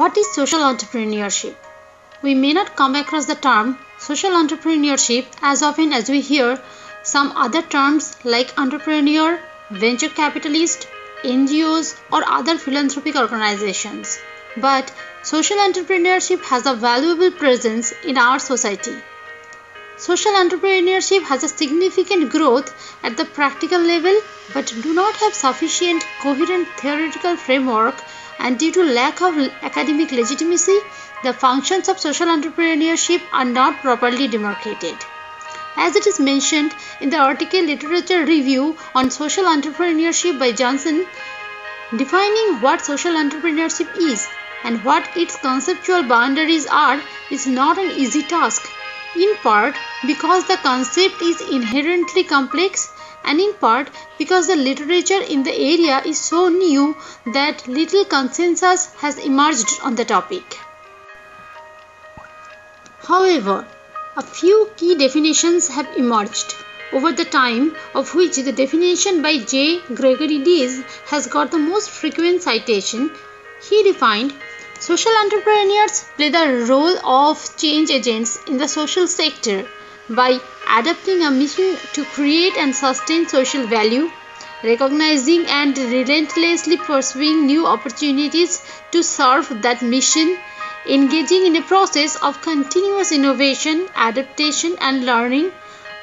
What is social entrepreneurship? We may not come across the term social entrepreneurship as often as we hear some other terms like entrepreneur, venture capitalist, NGOs, or other philanthropic organizations. But social entrepreneurship has a valuable presence in our society. Social entrepreneurship has a significant growth at the practical level but do not have sufficient coherent theoretical framework, and due to lack of academic legitimacy, the functions of social entrepreneurship are not properly demarcated. As it is mentioned in the article Literature Review on Social Entrepreneurship by Johnson, defining what social entrepreneurship is and what its conceptual boundaries are is not an easy task, in part because the concept is inherently complex and in part because the literature in the area is so new that little consensus has emerged on the topic. However, a few key definitions have emerged over the time, of which the definition by J. Gregory Dees has got the most frequent citation. He defined social entrepreneurs play the role of change agents in the social sector by adopting a mission to create and sustain social value, recognizing and relentlessly pursuing new opportunities to serve that mission, engaging in a process of continuous innovation, adaptation, and learning,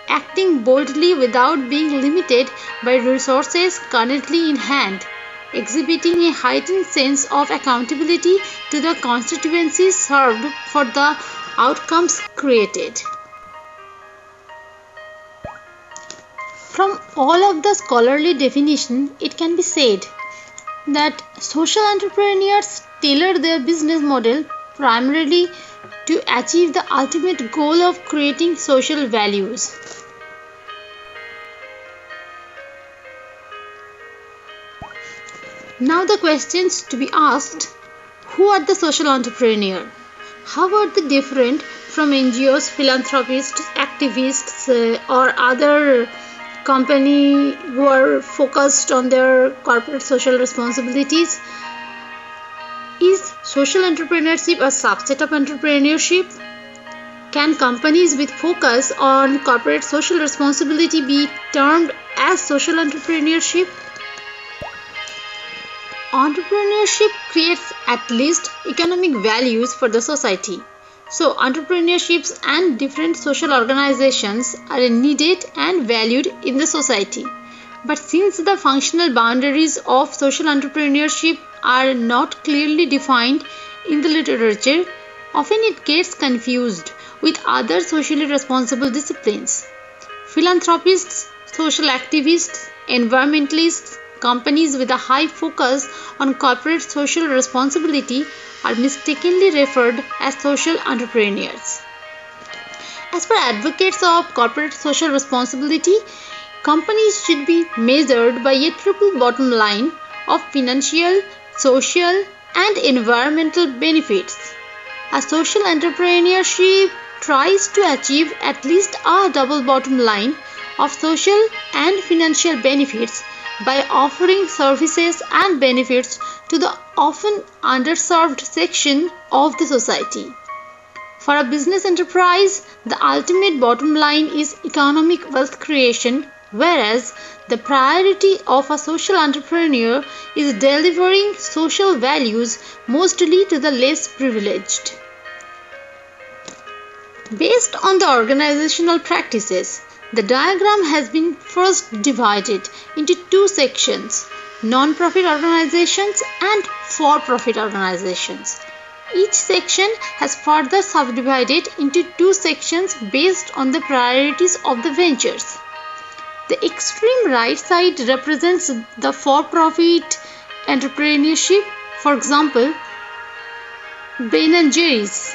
acting boldly without being limited by resources currently in hand, exhibiting a heightened sense of accountability to the constituencies served for the outcomes created. From all of the scholarly definition, it can be said that social entrepreneurs tailor their business model primarily to achieve the ultimate goal of creating social values. Now the questions to be asked: who are the social entrepreneurs? How are they different from NGOs, philanthropists, activists, or other companies who are focused on their corporate social responsibilities? Is social entrepreneurship a subset of entrepreneurship? Can companies with focus on corporate social responsibility be termed as social entrepreneurship? Entrepreneurship creates at least economic values for the society. So entrepreneurships and different social organizations are needed and valued in the society. But since the functional boundaries of social entrepreneurship are not clearly defined in the literature, often it gets confused with other socially responsible disciplines. Philanthropists, social activists, environmentalists, companies with a high focus on corporate social responsibility are mistakenly referred as social entrepreneurs. As per advocates of corporate social responsibility, companies should be measured by a triple bottom line of financial, social, and environmental benefits. A social entrepreneurship tries to achieve at least a double bottom line of social and financial benefits by offering services and benefits to the often underserved section of the society. For a business enterprise, the ultimate bottom line is economic wealth creation, whereas the priority of a social entrepreneur is delivering social values mostly to the less privileged. Based on the organizational practices, the diagram has been first divided into two sections: non-profit organizations and for-profit organizations. Each section has further subdivided into two sections based on the priorities of the ventures. The extreme right side represents the for-profit entrepreneurship, for example, Ben & Jerry's.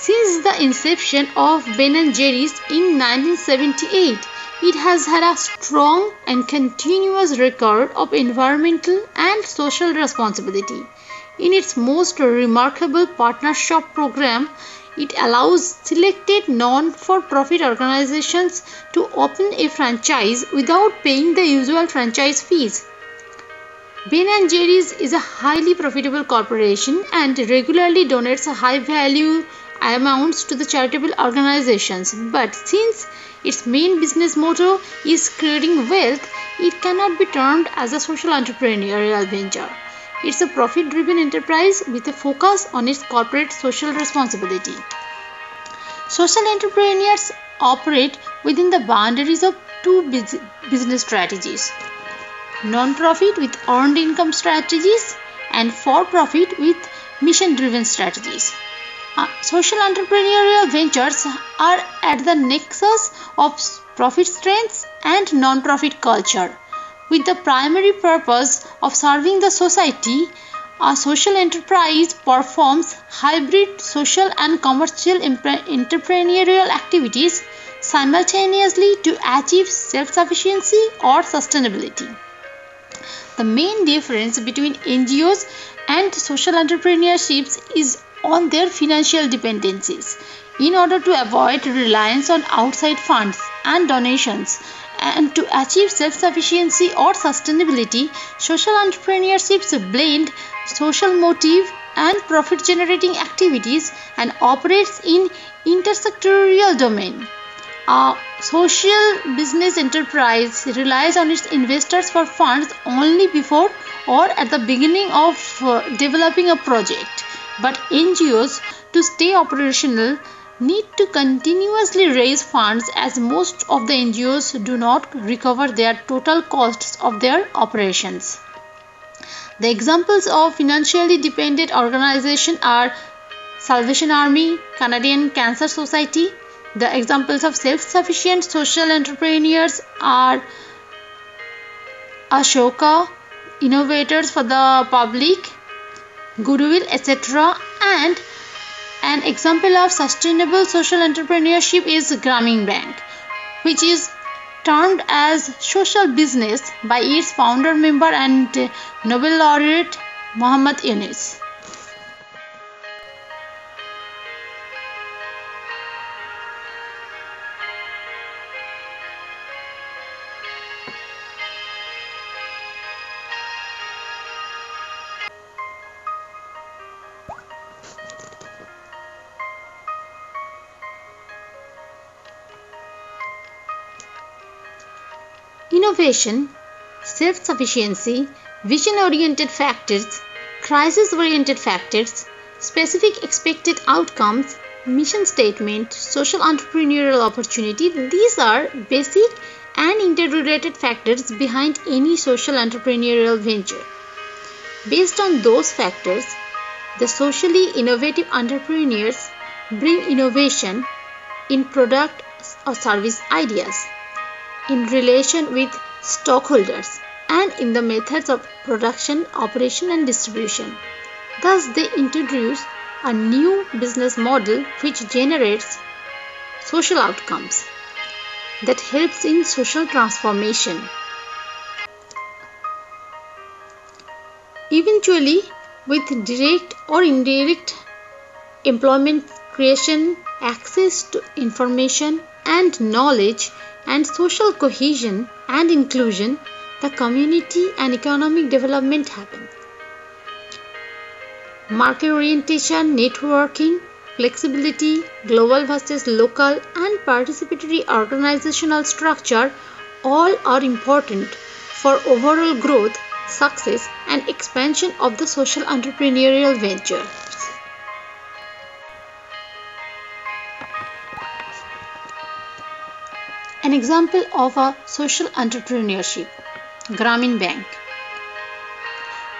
Since the inception of Ben & Jerry's in 1978, it has had a strong and continuous record of environmental and social responsibility. In its most remarkable partnership program, it allows selected non-for-profit organizations to open a franchise without paying the usual franchise fees. Ben& Jerry's is a highly profitable corporation and regularly donates high value amounts to the charitable organizations. But since its main business motto is creating wealth, it cannot be termed as a social entrepreneurial venture. It's a profit driven enterprise with a focus on its corporate social responsibility. Social entrepreneurs operate within the boundaries of two business strategies: non-profit with earned income strategies and for-profit with mission-driven strategies. Social entrepreneurial ventures are at the nexus of profit strengths and non-profit culture. With the primary purpose of serving the society, a social enterprise performs hybrid social and commercial entrepreneurial activities simultaneously to achieve self-sufficiency or sustainability. The main difference between NGOs and social entrepreneurships is on their financial dependencies. In order to avoid reliance on outside funds and donations and to achieve self-sufficiency or sustainability, social entrepreneurships blend social motive and profit-generating activities and operates in intersectorial domain. A social business enterprise relies on its investors for funds only before or at the beginning of developing a project. But NGOs, to stay operational, need to continuously raise funds as most of the NGOs do not recover their total costs of their operations. The examples of financially dependent organizations are Salvation Army, Canadian Cancer Society. The examples of self-sufficient social entrepreneurs are Ashoka, Innovators for the Public, Goodwill, etc. And an example of sustainable social entrepreneurship is Grameen Bank, which is termed as social business by its founder member and Nobel laureate Muhammad Yunus. Innovation, self-sufficiency, vision-oriented factors, crisis-oriented factors, specific expected outcomes, mission statement, social entrepreneurial opportunity, these are basic and interrelated factors behind any social entrepreneurial venture. Based on those factors, the socially innovative entrepreneurs bring innovation in product or service ideas, in relation with stockholders, and in the methods of production, operation, and distribution. Thus, they introduce a new business model which generates social outcomes that helps in social transformation. Eventually, with direct or indirect employment creation, access to information and knowledge, and social cohesion and inclusion, the community and economic development happen. Market orientation, networking, flexibility, global versus local, and participatory organizational structure all are important for overall growth, success, and expansion of the social entrepreneurial venture. An example of a social entrepreneurship, Grameen Bank.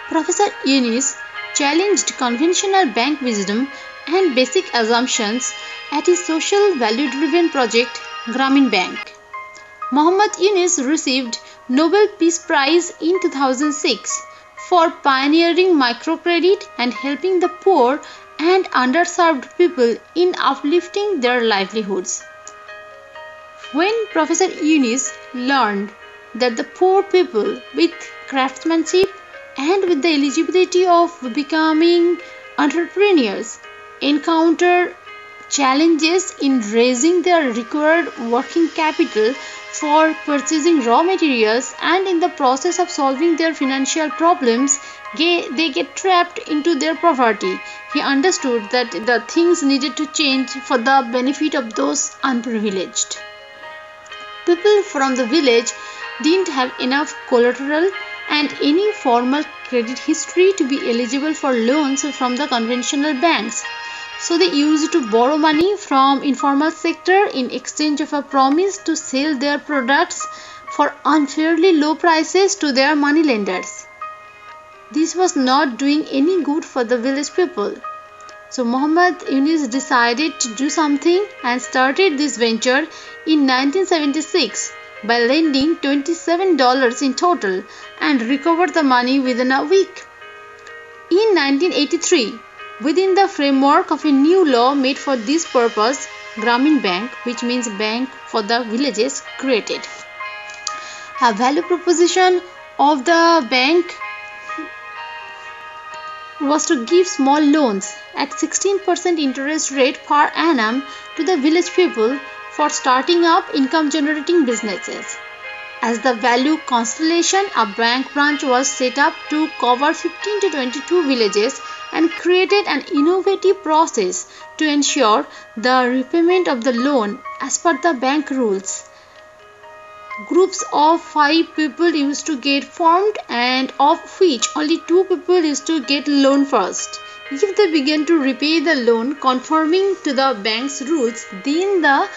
Professor Yunus challenged conventional bank wisdom and basic assumptions at his social value-driven project, Grameen Bank. Muhammad Yunus received Nobel Peace Prize in 2006 for pioneering microcredit and helping the poor and underserved people in uplifting their livelihoods. When Professor Yunus learned that the poor people with craftsmanship and with the eligibility of becoming entrepreneurs encounter challenges in raising their required working capital for purchasing raw materials, and in the process of solving their financial problems, they get trapped into their poverty. He understood that the things needed to change for the benefit of those unprivileged. People from the village didn't have enough collateral and any formal credit history to be eligible for loans from the conventional banks. So they used to borrow money from informal sector in exchange of a promise to sell their products for unfairly low prices to their moneylenders. This was not doing any good for the village people. So Muhammad Yunus decided to do something and started this venture in 1976 by lending $27 in total and recovered the money within a week. In 1983, within the framework of a new law made for this purpose, Grameen Bank, which means Bank for the Villages, created. A value proposition of the bank was to give small loans at 16% interest rate per annum to the village people for starting up income generating businesses. As the value constellation, a bank branch was set up to cover 15 to 22 villages and created an innovative process to ensure the repayment of the loan as per the bank rules. Groups of 5 people used to get formed, and of which only 2 people used to get loan first. If they began to repay the loan conforming to the bank's rules, then the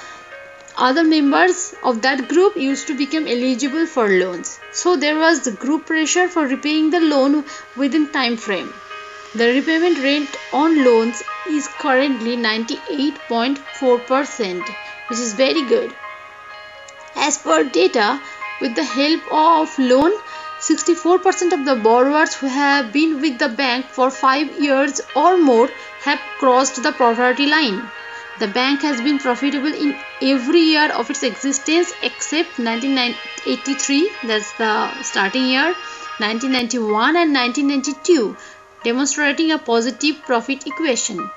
other members of that group used to become eligible for loans. So there was group pressure for repaying the loan within time frame. The repayment rate on loans is currently 98.4%, which is very good. As per data, with the help of loan, 64% of the borrowers who have been with the bank for 5 years or more have crossed the poverty line. The bank has been profitable in every year of its existence except 1983, that's the starting year, 1991 and 1992, demonstrating a positive profit equation.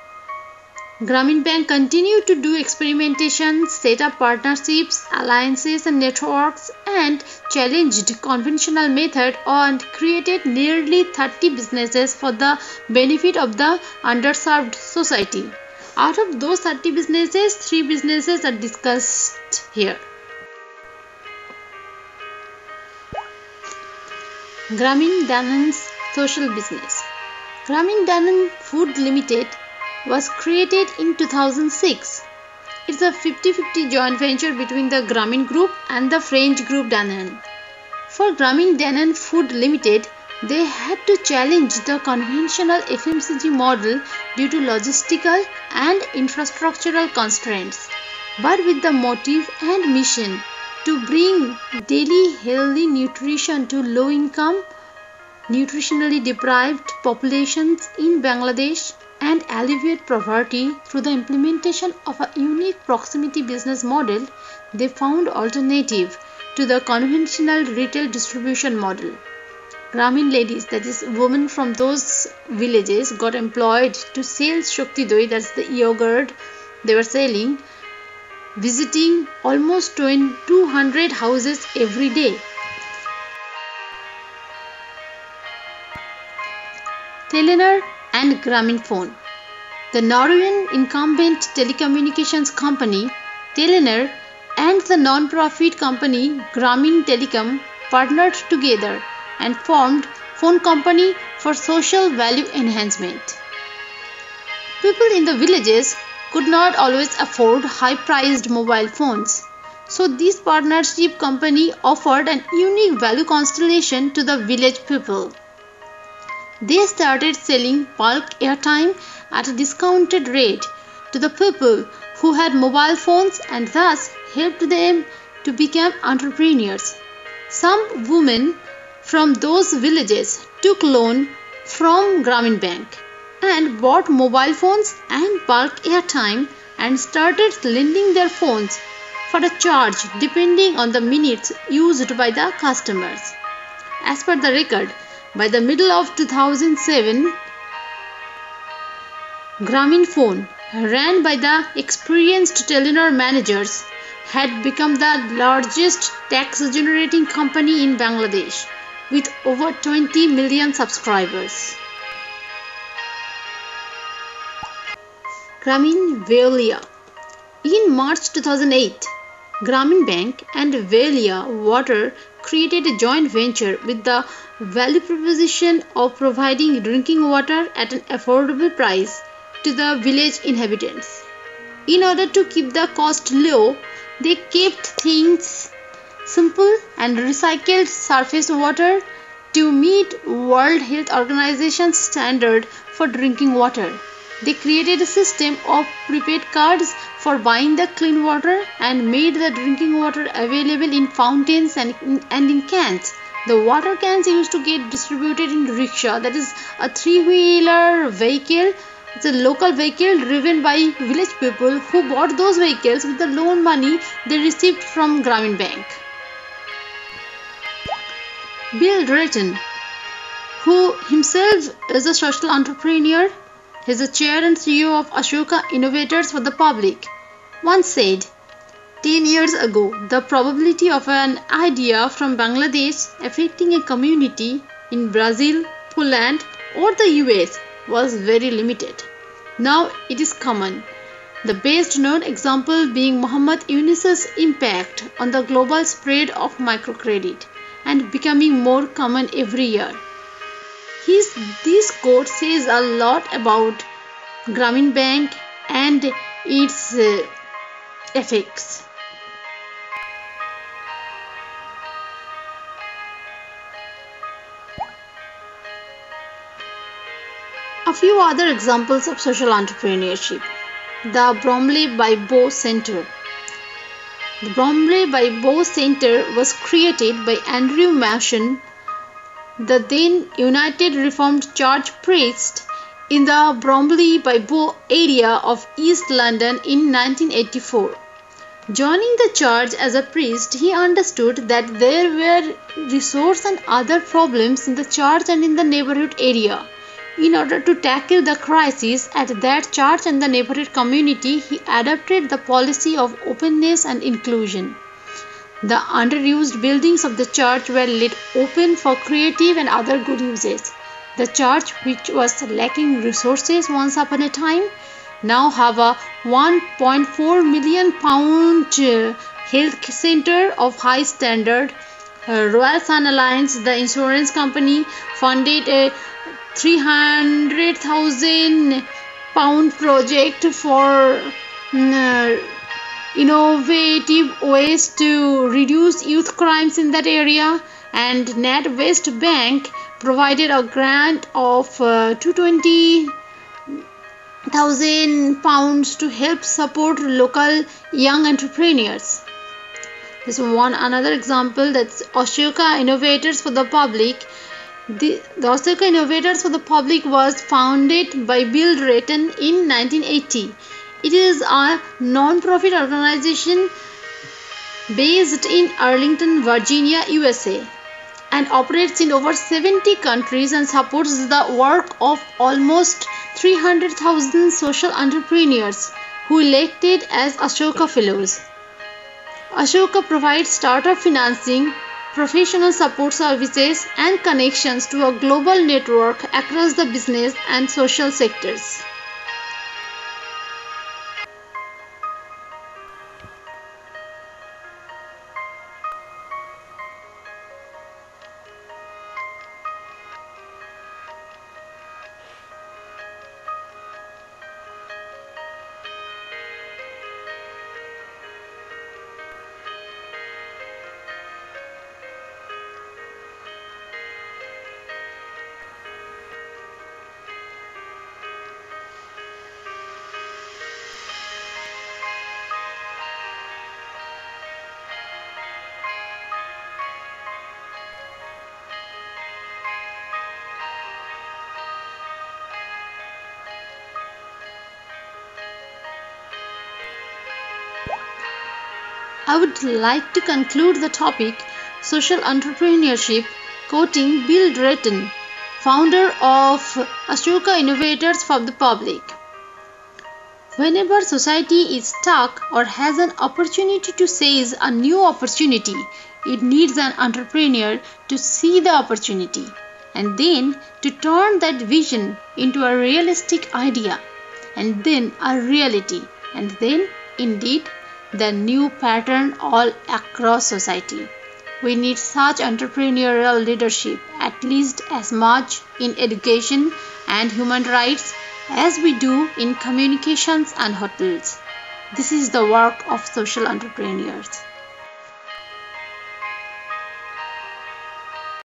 Grameen Bank continued to do experimentation, set up partnerships, alliances and networks, and challenged conventional method and created nearly 30 businesses for the benefit of the underserved society. Out of those 30 businesses, 3 businesses are discussed here. Grameen Danan's social business. Grameen Danan Food Limited was created in 2006. It's a 50-50 joint venture between the Grameen Group and the French group Danone. For Grameen Danan Food Limited, they had to challenge the conventional FMCG model due to logistical and infrastructural constraints, but with the motive and mission to bring daily healthy nutrition to low-income, nutritionally deprived populations in Bangladesh and alleviate poverty through the implementation of a unique proximity business model. They found alternative to the conventional retail distribution model. Grameen ladies, that is women from those villages, got employed to sell Shakti Doi, that's the yogurt they were selling, visiting almost 200 houses every day. Telenor and Grameenphone. The Norwegian incumbent telecommunications company Telenor and the non-profit company Grameen Telecom partnered together and formed phone company for social value enhancement. People in the villages could not always afford high-priced mobile phones. So this partnership company offered an unique value constellation to the village people. They started selling bulk airtime at a discounted rate to the people who had mobile phones and thus helped them to become entrepreneurs. Some women from those villages took loan from Grameen Bank and bought mobile phones and bulk airtime and started lending their phones for a charge depending on the minutes used by the customers. As per the record, by the middle of 2007, Grameenphone, ran by the experienced Telenor managers, had become the largest tax-generating company in Bangladesh, with over 20 million subscribers. Grameen Veolia. In March 2008, Grameen Bank and Veolia Water created a joint venture with the value proposition of providing drinking water at an affordable price to the village inhabitants. In order to keep the cost low, they kept things simple and recycled surface water to meet World Health Organization standard for drinking water. They created a system of prepaid cards for buying the clean water and made the drinking water available in fountains and in cans. The water cans used to get distributed in rickshaw, that is a three-wheeler vehicle. It's a local vehicle driven by village people who bought those vehicles with the loan money they received from Grameen Bank. Bill Drayton, who himself is a social entrepreneur, he is the chair and CEO of Ashoka Innovators for the Public, once said, 10 years ago, the probability of an idea from Bangladesh affecting a community in Brazil, Poland, or the US was very limited. Now it is common. The best known example being Muhammad Yunus's impact on the global spread of microcredit and becoming more common every year. This quote says a lot about Grameen Bank and its effects. A few other examples of social entrepreneurship. The Bromley by Bow Center. The Bromley by Bow Center was created by Andrew Mason, the then United Reformed Church priest in the Bromley by Bow area of East London in 1984. Joining the church as a priest, he understood that there were resource and other problems in the church and in the neighborhood area. In order to tackle the crisis at that church and the neighborhood community, he adopted the policy of openness and inclusion. The underused buildings of the church were laid open for creative and other good uses. The church, which was lacking resources once upon a time, now have a £1.4 million health centre of high standard. Royal Sun Alliance, the insurance company, funded a £300,000 project for innovative ways to reduce youth crimes in that area, and NatWest Bank provided a grant of £220,000 to help support local young entrepreneurs. This is another example, that's Ashoka Innovators for the Public. The Ashoka Innovators for the Public was founded by Bill Drayton in 1980. It is a non-profit organization based in Arlington, Virginia, USA, and operates in over 70 countries and supports the work of almost 300,000 social entrepreneurs who elected as Ashoka Fellows. Ashoka provides startup financing, professional support services, and connections to a global network across the business and social sectors. I would like to conclude the topic social entrepreneurship quoting Bill Drayton, founder of Ashoka Innovators for the Public. Whenever society is stuck or has an opportunity to seize a new opportunity, it needs an entrepreneur to see the opportunity and then to turn that vision into a realistic idea and then a reality and then indeed the new pattern all across society. We need such entrepreneurial leadership at least as much in education and human rights as we do in communications and hotels. This is the work of social entrepreneurs.